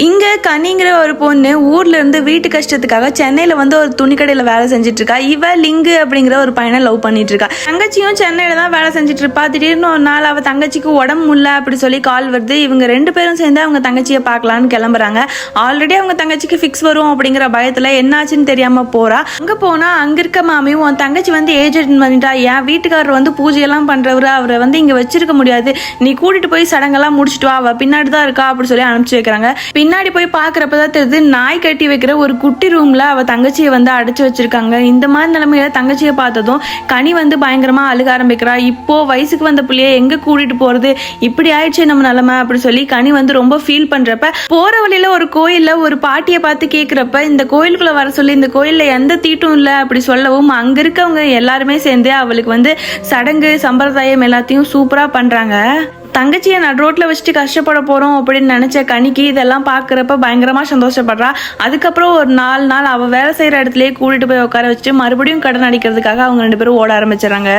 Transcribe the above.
இங்க கனிங்கிற ஒரு பொண்ணு ஊர்ல இருந்து வீட்டு கஷ்டத்துக்காக சென்னையில வந்து ஒரு துணிக்கடையில வேலை செஞ்சுட்டு இருக்கா. இவ லிங்கு அப்படிங்கிற ஒரு பையனை லவ் பண்ணிட்டு இருக்கா. தங்கச்சியும் சென்னையில தான் வேலை செஞ்சுட்டு இருப்பா. திடீர்னு ஒரு நாள் அவ தங்கச்சிக்கு உடம்பு முடியல அப்படி சொல்லி கால் வருது. இவங்க 2 பேரும் சேர்ந்து அவங்க தங்கச்சியை பார்க்கலான்னு கிளம்புறாங்க. ஆல்ரெடி அவங்க தங்கச்சிக்கு ஃபிக்ஸ் வரும் அப்படிங்கிற பயத்துல என்னாச்சுன்னு தெரியாம போறா. அங்க போனா அங்க இருக்க மாமியும் உன் தங்கச்சி வந்து ஏஜ் அட்டன் பண்ணிட்டா, என் வீட்டுக்காரர் வந்து பூஜையெல்லாம் பண்றவரு, அவரை வந்து இங்க வச்சிருக்க முடியாது, நீ கூட்டிட்டு போய் சடங்கெல்லாம் முடிச்சுட்டு வா, அவ பின்னாடி தான் இருக்கா அப்படி சொல்லி அனுப்பிச்சு வைக்கிறாங்க. பின்னாடி போய் பாக்குறப்பதான் தெரியுது நாய் கட்டி வைக்கிற ஒரு குட்டி ரூம்ல அவ தங்கச்சியை வந்து அடைச்சு வச்சிருக்காங்க. இந்த மாதிரி நிலைமையில தங்கச்சியை பார்த்ததும் கனி வந்து பயங்கரமா அழுக ஆரம்பிக்கிறா. இப்போ வயசுக்கு வந்த பிள்ளைய எங்க கூட்டிட்டு போறது, இப்படி ஆயிடுச்சு நம்ம நிலைமை அப்படி சொல்லி கனி வந்து ரொம்ப ஃபீல் பண்றப்ப போற வழியில ஒரு கோயில்ல ஒரு பாட்டியை பார்த்து கேக்குறப்ப இந்த கோயிலுக்குள்ள வர சொல்லி இந்த கோயில்ல எந்த தீட்டும் இல்லை அப்படி சொல்லவும் அங்க இருக்கவங்க எல்லாருமே சேர்ந்து அவளுக்கு வந்து சடங்கு சம்பிரதாயம் எல்லாத்தையும் சூப்பரா பண்றாங்க. தங்கச்சியை நடு ரோட்ல வச்சுட்டு கஷ்டப்பட போறோம் அப்படின்னு நினைச்ச கனிக்கு இதெல்லாம் பாக்குறப்ப பயங்கரமா சந்தோஷப்படுறா. அதுக்கப்புறம் ஒரு 4 நாள் அவ வேலை செய்யற இடத்துலயே கூட்டிட்டு போய் உட்கார வச்சுட்டு மறுபடியும் கடன் அடிக்கிறதுக்காக அவங்க 2 பேரும் ஓட ஆரம்பிச்சாங்க.